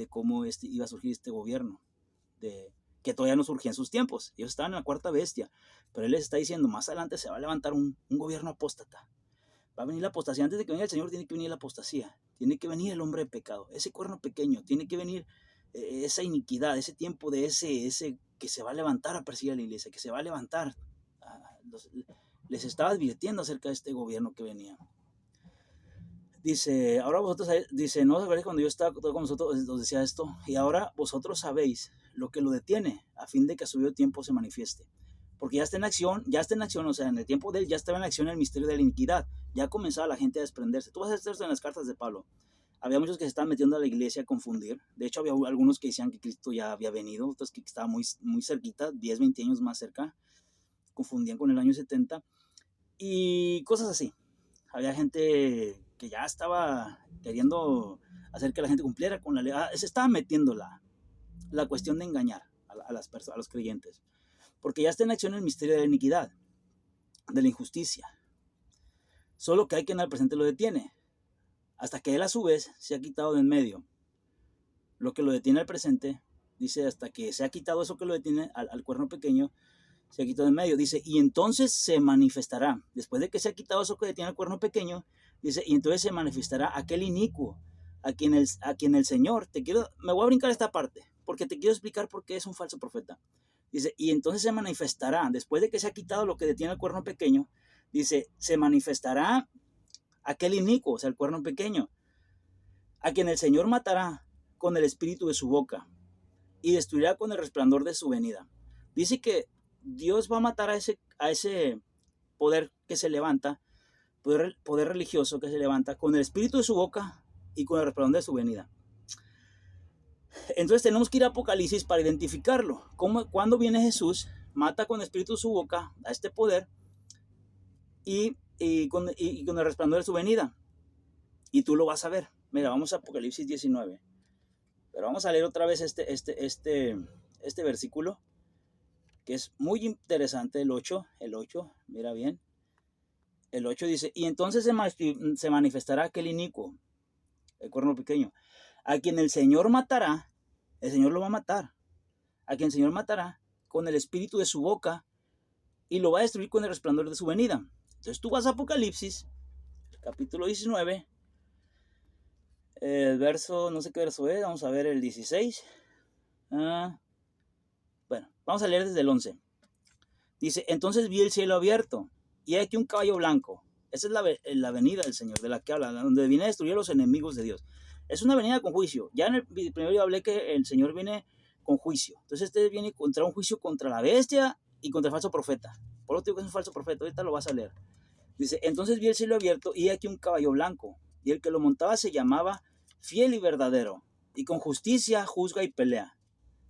cómo iba a surgir este gobierno, que todavía no surgía en sus tiempos. Ellos estaban en la cuarta bestia, pero él les está diciendo, más adelante se va a levantar un gobierno apóstata. Va a venir la apostasía. Antes de que venga el Señor tiene que venir la apostasía. Tiene que venir el hombre de pecado, ese cuerno pequeño. Tiene que venir esa iniquidad, ese tiempo de ese que se va a levantar a perseguir a la iglesia, que se va a levantar. Les estaba advirtiendo acerca de este gobierno que venía. Dice, ahora vosotros, dice, no os acordáis cuando yo estaba con vosotros, os decía esto, y ahora vosotros sabéis lo que lo detiene, a fin de que a su debido tiempo se manifieste. Porque ya está en acción, o sea, en el tiempo de él ya estaba en acción el misterio de la iniquidad, ya comenzaba la gente a desprenderse. Tú vas a hacer esto en las cartas de Pablo. Había muchos que se estaban metiendo a la iglesia a confundir. De hecho, había algunos que decían que Cristo ya había venido, otros que estaba muy, muy cerquita, 10, 20 años más cerca. Confundían con el año 70 y cosas así. Había gente que ya estaba queriendo hacer que la gente cumpliera con la ley. Se estaba metiendo la cuestión de engañar a las personas, a los creyentes. Porque ya está en acción el misterio de la iniquidad, de la injusticia. Solo que hay quien al presente lo detiene, hasta que él a su vez se ha quitado de en medio. Lo que lo detiene al presente, dice, hasta que se ha quitado eso que lo detiene al cuerno pequeño, se ha quitado de en medio. Dice, y entonces se manifestará, después de que se ha quitado eso que detiene al cuerno pequeño, dice, y entonces se manifestará aquel inicuo, a quien el Señor, me voy a brincar esta parte, porque te quiero explicar por qué es un falso profeta. Dice, y entonces se manifestará, después de que se ha quitado lo que detiene el cuerno pequeño, dice, se manifestará aquel inicuo, o sea, el cuerno pequeño, a quien el Señor matará con el espíritu de su boca y destruirá con el resplandor de su venida. Dice que Dios va a matar a ese poder que se levanta poder religioso que se levanta con el espíritu de su boca y con el resplandor de su venida. Entonces tenemos que ir a Apocalipsis para identificarlo. Cuando viene Jesús, mata con el espíritu de su boca a este poder y con el resplandor de su venida. Y tú lo vas a ver. Mira, vamos a Apocalipsis 19. Pero vamos a leer otra vez este versículo, que es muy interesante, el 8, mira bien. El 8 dice, y entonces se manifestará aquel inicuo, el cuerno pequeño, a quien el Señor matará, el Señor lo va a matar, a quien el Señor matará con el espíritu de su boca y lo va a destruir con el resplandor de su venida. Entonces tú vas a Apocalipsis, capítulo 19, el verso, no sé qué verso es, vamos a ver el 16. Bueno, vamos a leer desde el 11. Dice, entonces vi el cielo abierto, y hay aquí un caballo blanco. Esa es la venida del Señor, de la que habla, donde viene a destruir a los enemigos de Dios. Es una venida con juicio. Ya en el primero yo hablé que el Señor viene con juicio. Entonces este viene contra un juicio contra la bestia y contra el falso profeta. Por lo tanto, digo que es un falso profeta. Ahorita lo vas a leer. Dice, entonces vi el cielo abierto, y aquí un caballo blanco, y el que lo montaba se llamaba Fiel y Verdadero, y con justicia juzga y pelea.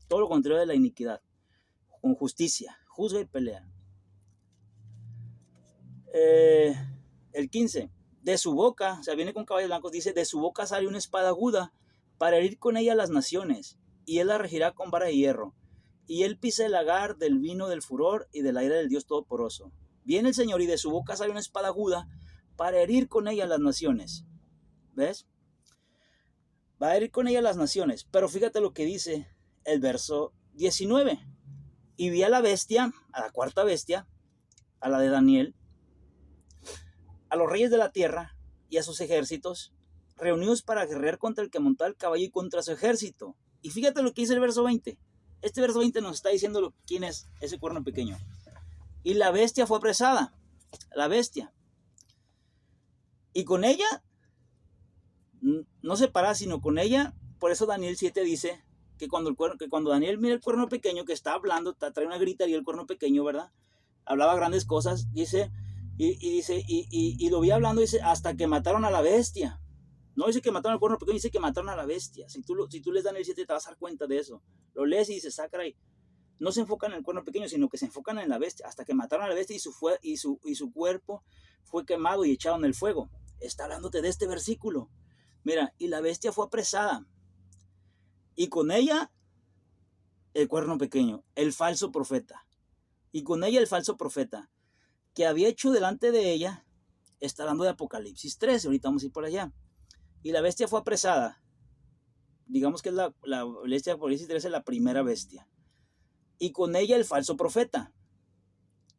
Todo lo contrario de la iniquidad. Con justicia juzga y pelea. El 15, de su boca, o sea, viene con caballos blancos, dice, de su boca sale una espada aguda para herir con ella las naciones, y él la regirá con vara de hierro, y él pisa el lagar del vino del furor y del aire del Dios Todopoderoso. Viene el Señor y de su boca sale una espada aguda para herir con ella las naciones. ¿Ves? Va a herir con ella las naciones, pero fíjate lo que dice el verso 19. Y vi a la bestia, a la cuarta bestia, a la de Daniel, a los reyes de la tierra y a sus ejércitos, reunidos para guerrear contra el que montaba el caballo y contra su ejército. Y fíjate lo que dice el verso 20. Este verso 20 nos está diciendo quién es ese cuerno pequeño. Y la bestia fue apresada, la bestia. Y con ella, no separada, sino con ella, por eso Daniel 7 dice que cuando Daniel mira el cuerno pequeño que está hablando, trae una gritería el cuerno pequeño, ¿verdad? Hablaba grandes cosas, dice, y lo vi hablando, dice, hasta que mataron a la bestia. No dice que mataron al cuerno pequeño, dice que mataron a la bestia. Si tú lees Daniel 7 te vas a dar cuenta de eso. Lo lees y dices, sacra ahí. No se enfocan en el cuerno pequeño, sino que se enfocan en la bestia, hasta que mataron a la bestia y su cuerpo fue quemado y echado en el fuego. Está hablándote de este versículo. Mira, y la bestia fue apresada, y con ella el cuerno pequeño, el falso profeta, y con ella el falso profeta, que había hecho delante de ella. Está hablando de Apocalipsis 13, ahorita vamos a ir por allá. Y la bestia fue apresada, digamos que es la bestia de Apocalipsis 13, la primera bestia, y con ella el falso profeta,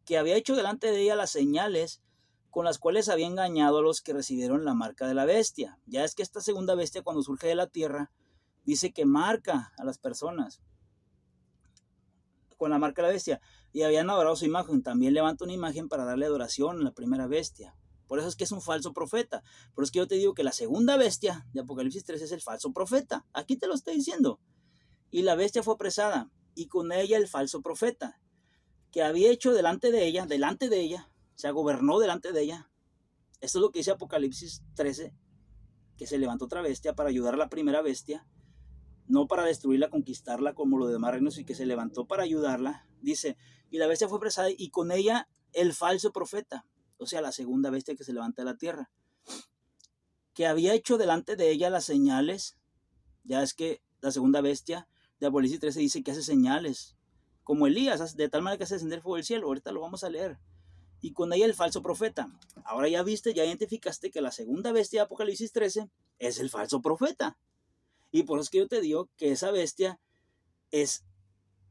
que había hecho delante de ella las señales con las cuales había engañado a los que recibieron la marca de la bestia. Ya es que esta segunda bestia, cuando surge de la tierra, dice que marca a las personas con la marca de la bestia, y habían adorado su imagen. También levanta una imagen para darle adoración a la primera bestia. Por eso es que es un falso profeta. Por eso es que yo te digo que la segunda bestia de Apocalipsis 3 es el falso profeta. Aquí te lo estoy diciendo. Y la bestia fue apresada, y con ella el falso profeta, que había hecho delante de ella, o sea, gobernó delante de ella. Esto es lo que dice Apocalipsis 13, que se levantó otra bestia para ayudar a la primera bestia, no para destruirla, conquistarla como los demás reinos, y que se levantó para ayudarla. Dice, y la bestia fue apresada, y con ella el falso profeta, o sea, la segunda bestia que se levanta de la tierra, que había hecho delante de ella las señales. Ya es que la segunda bestia de Apocalipsis 13 dice que hace señales, como Elías, de tal manera que hace descender fuego del cielo. Ahorita lo vamos a leer. Y con ella el falso profeta. Ahora ya viste, ya identificaste que la segunda bestia de Apocalipsis 13 es el falso profeta. Y por eso es que yo te digo que esa bestia es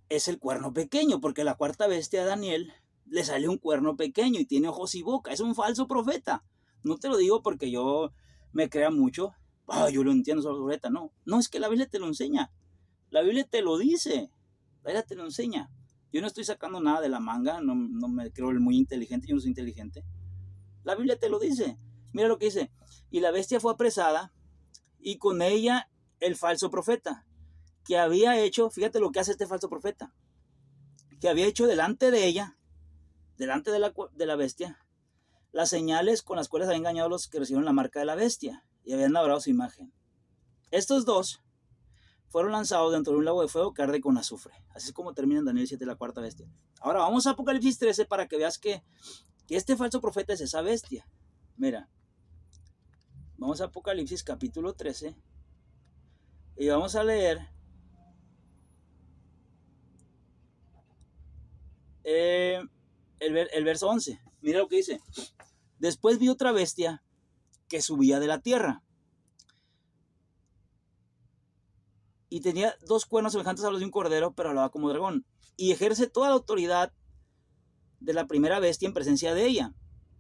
el cuerno pequeño, porque la cuarta bestia de Daniel le sale un cuerno pequeño y tiene ojos y boca. Es un falso profeta. No te lo digo porque yo me crea mucho. Yo lo entiendo, soy profeta. No, es que la Biblia te lo enseña. La Biblia te lo dice. La Biblia te lo enseña. Yo no estoy sacando nada de la manga. No me creo muy inteligente. Yo no soy inteligente. La Biblia te lo dice. Mira lo que dice. Y la bestia fue apresada, y con ella el falso profeta, que había hecho, fíjate lo que hace este falso profeta, que había hecho delante de ella, delante de la bestia, las señales con las cuales habían engañado a los que recibieron la marca de la bestia y habían adorado su imagen. Estos dos fueron lanzados dentro de un lago de fuego que arde con azufre. Así es como termina en Daniel 7, la cuarta bestia. Ahora vamos a Apocalipsis 13 para que veas que este falso profeta es esa bestia. Mira, vamos a Apocalipsis capítulo 13 y vamos a leer el verso 11. Mira lo que dice. Después vi otra bestia que subía de la tierra y tenía dos cuernos semejantes a los de un cordero, pero hablaba como dragón, y ejerce toda la autoridad de la primera bestia en presencia de ella.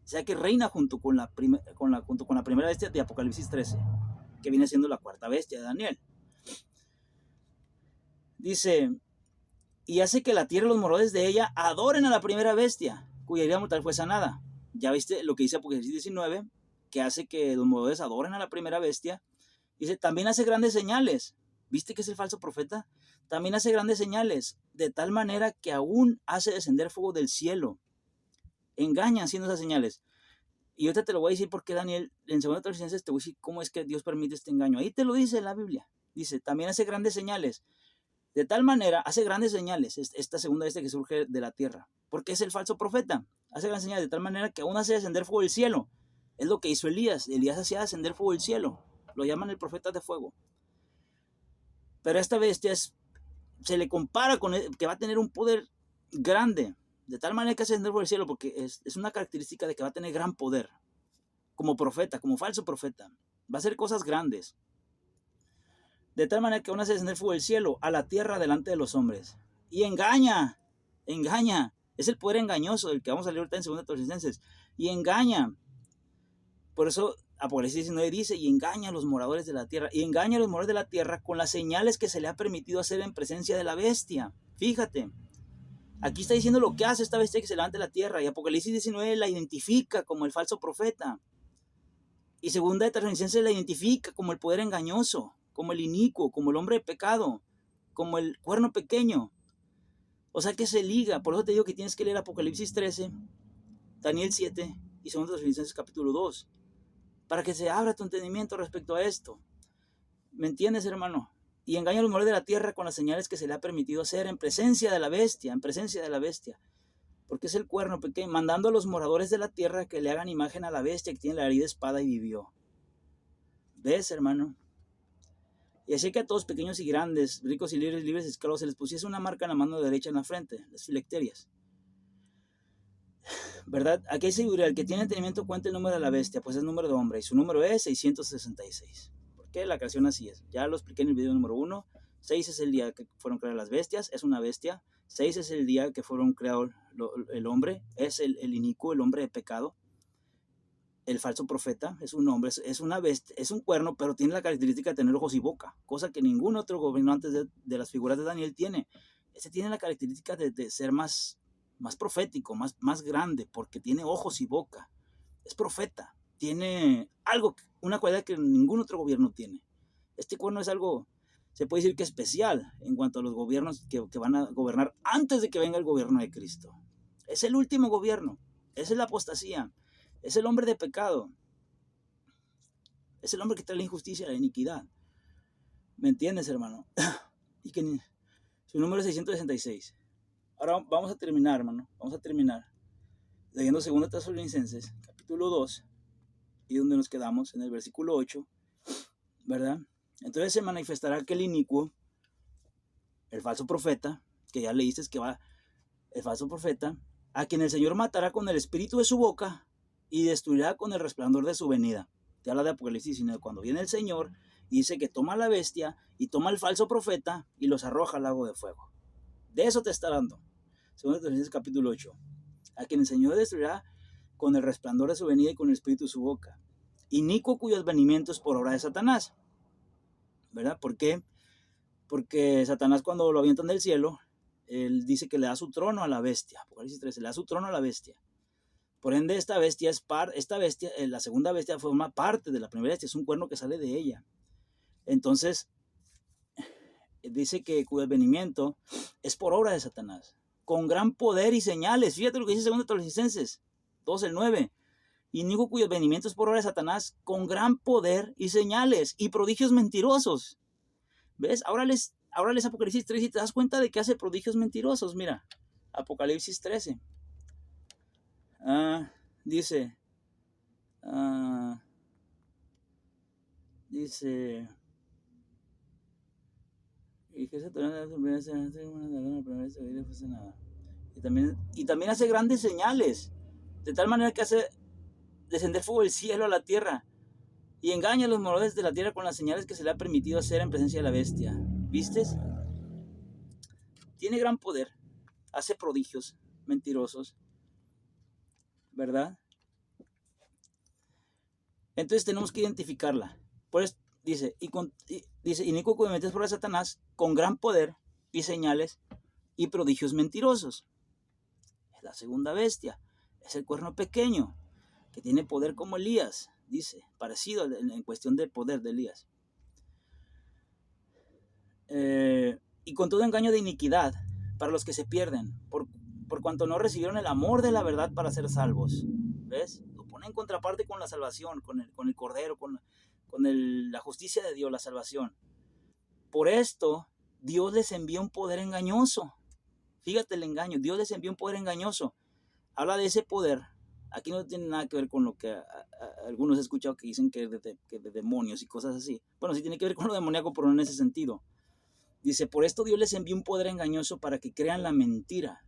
O sea que reina junto con la primera bestia de Apocalipsis 13, que viene siendo la cuarta bestia de Daniel. Dice, y hace que la tierra y los moradores de ella adoren a la primera bestia, cuya herida mortal fue sanada. Ya viste lo que dice Apocalipsis 19, que hace que los moradores adoren a la primera bestia. Dice, también hace grandes señales. ¿Viste que es el falso profeta? También hace grandes señales, de tal manera que aún hace descender fuego del cielo. Engaña haciendo esas señales. Y ahorita te lo voy a decir porque Daniel, en 2 Tesalonicenses te voy a decir cómo es que Dios permite este engaño. Ahí te lo dice la Biblia. Dice, también hace grandes señales. De tal manera, hace grandes señales, esta segunda bestia que surge de la tierra. Porque es el falso profeta. Hace grandes señales de tal manera que aún hace descender fuego del cielo. Es lo que hizo Elías. Elías hacía descender fuego del cielo. Lo llaman el profeta de fuego. Pero esta bestia se le compara con que va a tener un poder grande, de tal manera que hace descender por el cielo, porque es una característica de que va a tener gran poder, como profeta, como falso profeta. Va a hacer cosas grandes. De tal manera que aún hace descender fuego del cielo a la tierra delante de los hombres. Y engaña. Es el poder engañoso del que vamos a leer ahorita en 2 Tesalonicenses. Y engaña. Por eso Apocalipsis 19 dice, y engaña a los moradores de la tierra. Y engaña a los moradores de la tierra con las señales que se le ha permitido hacer en presencia de la bestia. Fíjate. Aquí está diciendo lo que hace esta bestia que se levanta de la tierra. Y Apocalipsis 19 la identifica como el falso profeta. Y 2 Tesalonicenses la identifica como el poder engañoso, como el inicuo, como el hombre de pecado, como el cuerno pequeño. O sea que se liga. Por eso te digo que tienes que leer Apocalipsis 13, Daniel 7 y 2 Tesalonicenses capítulo 2. Para que se abra tu entendimiento respecto a esto. ¿Me entiendes, hermano? Y engaña a los moradores de la tierra con las señales que se le ha permitido hacer en presencia de la bestia, porque es el cuerno pequeño, mandando a los moradores de la tierra que le hagan imagen a la bestia que tiene la herida espada y vivió. ¿Ves, hermano? Y así que a todos, pequeños y grandes, ricos y libres y esclavos, se les pusiese una marca en la mano derecha en la frente, las filacterias. ¿Verdad? Aquí hay seguridad. El que tiene entendimiento cuenta el número de la bestia, pues es número de hombre, y su número es 666. ¿Por qué? La creación así es. Ya lo expliqué en el video número 1. 6 es el día que fueron creadas las bestias, es una bestia. 6 es el día que fueron creados el hombre, es el inicuo, el hombre de pecado. El falso profeta es un hombre, es una bestia, es un cuerno, pero tiene la característica de tener ojos y boca, cosa que ningún otro gobernante de las figuras de Daniel tiene. Este tiene la característica de ser más profético, más grande, porque tiene ojos y boca. Es profeta. Tiene algo, una cualidad que ningún otro gobierno tiene. Este cuerno es algo, se puede decir que especial en cuanto a los gobiernos que van a gobernar antes de que venga el gobierno de Cristo. Es el último gobierno. Es la apostasía. Es el hombre de pecado. Es el hombre que trae la injusticia, la iniquidad. ¿Me entiendes, hermano? Y que su número es 666. Ahora vamos a terminar, hermano. Vamos a terminar leyendo 2 Tesalonicenses, capítulo 2, y donde nos quedamos, en el versículo 8, ¿verdad? Entonces se manifestará aquel inicuo, el falso profeta, que ya leíste que va, el falso profeta, a quien el Señor matará con el espíritu de su boca y destruirá con el resplandor de su venida. Te habla de Apocalipsis 19, cuando viene el Señor, y dice que toma a la bestia y toma al falso profeta y los arroja al lago de fuego. De eso te está dando. 2 Tesalonicenses capítulo 8. A quien el Señor destruirá con el resplandor de su venida y con el espíritu de su boca. Inicuo cuyo advenimiento es por obra de Satanás. ¿Verdad? ¿Por qué? Porque Satanás, cuando lo avientan del cielo, él dice que le da su trono a la bestia. Apocalipsis 13, le da su trono a la bestia. Por ende, la segunda bestia forma parte de la primera bestia, es un cuerno que sale de ella. Entonces, dice que cuyo advenimiento es por obra de Satanás, con gran poder y señales. Fíjate lo que dice 2 Tesalonicenses 2, el 9. inicuo cuyos venimientos por obra de Satanás, con gran poder y señales y prodigios mentirosos. ¿Ves? Ahora les Apocalipsis 13 y te das cuenta de que hace prodigios mentirosos. Mira, Apocalipsis 13. Dice, y también hace grandes señales, de tal manera que hace descender fuego del cielo a la tierra y engaña a los moradores de la tierra con las señales que se le ha permitido hacer en presencia de la bestia. ¿Vistes? Tiene gran poder, hace prodigios mentirosos, ¿verdad? Entonces tenemos que identificarla. Por eso dice, inicuo cuyo venimientos por obra de Satanás, con gran poder y señales y prodigios mentirosos. Es la segunda bestia, es el cuerno pequeño, que tiene poder como Elías, dice, parecido en cuestión de poder de Elías. Y con todo engaño de iniquidad para los que se pierden, por cuanto no recibieron el amor de la verdad para ser salvos. ¿Ves? Lo pone en contraparte con la salvación, con el Cordero, con la justicia de Dios, la salvación. Por esto, Dios les envía un poder engañoso. Fíjate el engaño, Dios les envía un poder engañoso. Habla de ese poder. Aquí no tiene nada que ver con lo que algunos he escuchado que dicen que de demonios y cosas así. Bueno, sí tiene que ver con lo demoníaco, pero no en ese sentido. Dice, por esto Dios les envió un poder engañoso para que crean la mentira.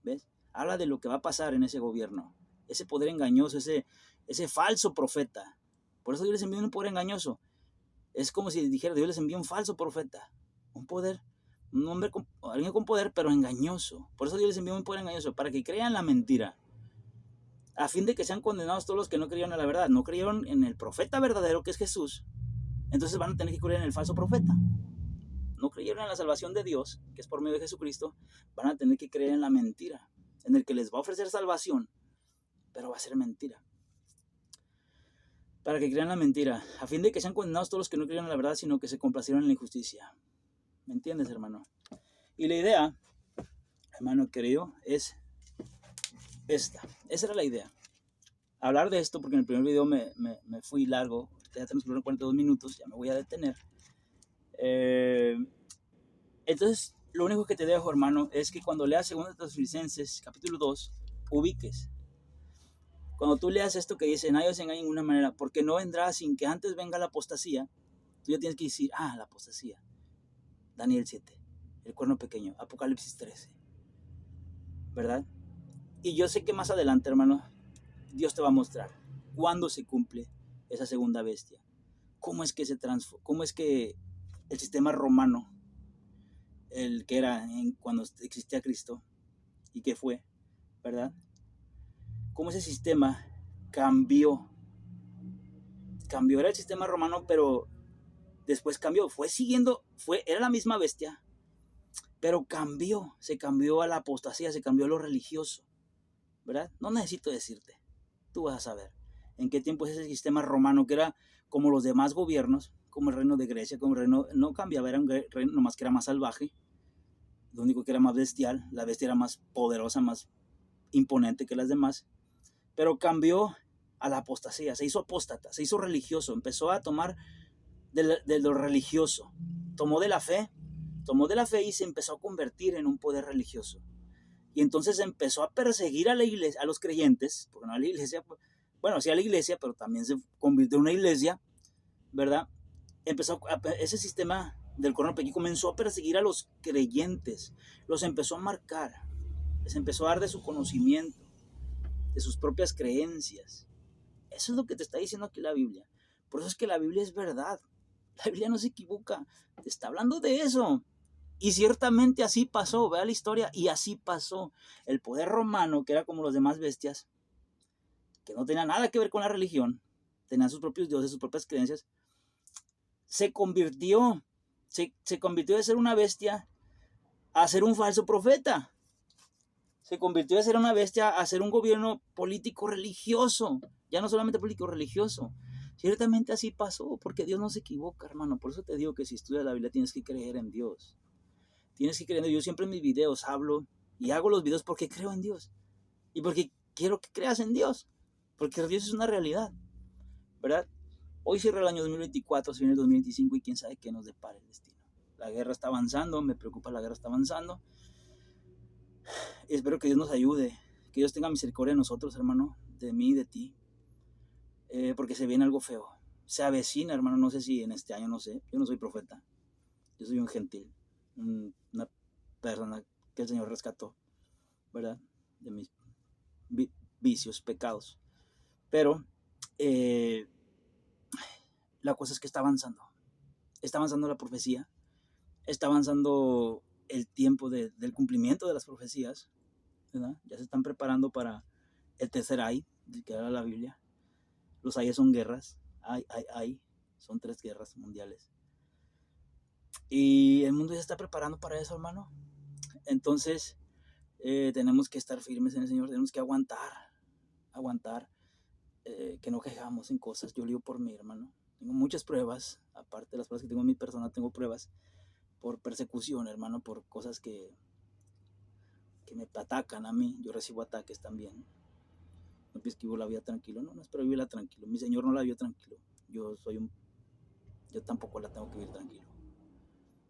¿Ves? Habla de lo que va a pasar en ese gobierno. Ese poder engañoso, ese falso profeta. Por eso Dios les envió un poder engañoso. Es como si dijera, Dios les envió un falso profeta. Un poder, un hombre, alguien con poder, pero engañoso. Por eso Dios les envió un poder engañoso, para que crean la mentira. A fin de que sean condenados todos los que no creyeron en la verdad. No creyeron en el profeta verdadero, que es Jesús. Entonces van a tener que creer en el falso profeta. No creyeron en la salvación de Dios, que es por medio de Jesucristo, van a tener que creer en la mentira, en el que les va a ofrecer salvación, pero va a ser mentira. Para que crean la mentira, a fin de que sean condenados todos los que no creyeron en la verdad, sino que se complacieron en la injusticia. ¿Me entiendes, hermano? Y la idea, hermano querido, es esta. Esa era la idea. Hablar de esto, porque en el primer video me fui largo, ya tenemos 42 minutos, ya me voy a detener. Entonces, lo único que te dejo, hermano, es que cuando leas 2 Tesalonicenses, capítulo 2, ubiques. Cuando tú leas esto que dice, nadie os engañe de ninguna manera, porque no vendrá sin que antes venga la apostasía, tú ya tienes que decir, la apostasía. Daniel 7, el cuerno pequeño, Apocalipsis 13, ¿verdad? Y yo sé que más adelante, hermano, Dios te va a mostrar cuándo se cumple esa segunda bestia. Cómo es que cómo es que el sistema romano, el que era cuando existía Cristo y que fue, ¿verdad? Cómo ese sistema cambió. Era el sistema romano, pero después cambió. Era la misma bestia, pero se cambió a la apostasía, se cambió a lo religioso, ¿verdad? No necesito decirte, tú vas a saber en qué tiempo es ese sistema romano, que era como los demás gobiernos, como el reino de Grecia, como el reino, no cambiaba, era un reino nomás que era más salvaje, lo único que era más bestial, la bestia era más poderosa, más imponente que las demás, pero cambió a la apostasía, se hizo apóstata, se hizo religioso, empezó a tomar de lo religioso, tomó de la fe y se empezó a convertir en un poder religioso. Y entonces empezó a perseguir a la iglesia, a los creyentes, porque no a la iglesia, bueno, sí a la iglesia, pero también se convirtió en una iglesia, ¿verdad? Ese sistema del cuerno pequeño comenzó a perseguir a los creyentes, los empezó a marcar, les empezó a dar de su conocimiento, de sus propias creencias. Eso es lo que te está diciendo aquí la Biblia. Por eso es que la Biblia es verdad. La Biblia no se equivoca. Te está hablando de eso. Y ciertamente así pasó. Vea la historia y así pasó. El poder romano, que era como los demás bestias, que no tenía nada que ver con la religión, tenían sus propios dioses, sus propias creencias, se convirtió de ser una bestia a ser un falso profeta. Se convirtió de ser una bestia a ser un gobierno político religioso. Ya no solamente político religioso. Ciertamente así pasó, porque Dios no se equivoca, hermano. Por eso te digo que si estudias la Biblia tienes que creer en Dios. Tienes que creer en Dios. Yo siempre en mis videos hablo y hago los videos porque creo en Dios. Y porque quiero que creas en Dios. porque Dios es una realidad, ¿verdad? Hoy cierra el año 2024, se viene el 2025 y quién sabe qué nos depara el destino. La guerra está avanzando, me preocupa, la guerra está avanzando. Y espero que Dios nos ayude, que Dios tenga misericordia de nosotros, hermano, de mí y de ti, porque se viene algo feo. Se avecina, hermano, no sé si en este año, no sé, yo no soy profeta, yo soy un gentil, una persona que el Señor rescató, ¿verdad? De mis vicios, pecados. Pero la cosa es que está avanzando la profecía, está avanzando el tiempo del cumplimiento de las profecías, ¿verdad? Ya se están preparando para el tercer ay, que era la Biblia. Los ayes son guerras, ay, son 3 guerras mundiales. Y el mundo ya está preparando para eso, hermano. Entonces, tenemos que estar firmes en el Señor, tenemos que aguantar, que no quejamos en cosas. Yo digo por mí, hermano. Tengo muchas pruebas, aparte de las pruebas que tengo en mi persona, tengo pruebas por persecución, hermano, por cosas que me atacan a mí. Yo recibo ataques también. No pienso que vivo la vida tranquilo, no espero vivirla tranquilo. Mi Señor no la vivió tranquilo. Yo tampoco la tengo que vivir tranquilo.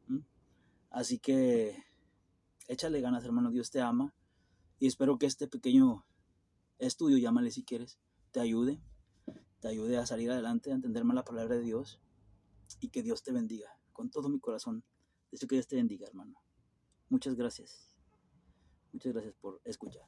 ¿Mm? Así que échale ganas, hermano. Dios te ama y espero que este pequeño estudio, llámale si quieres, te ayude a salir adelante, a entender más la palabra de Dios y que Dios te bendiga. Con todo mi corazón, deseo que Dios te bendiga, hermano. Muchas gracias por escuchar.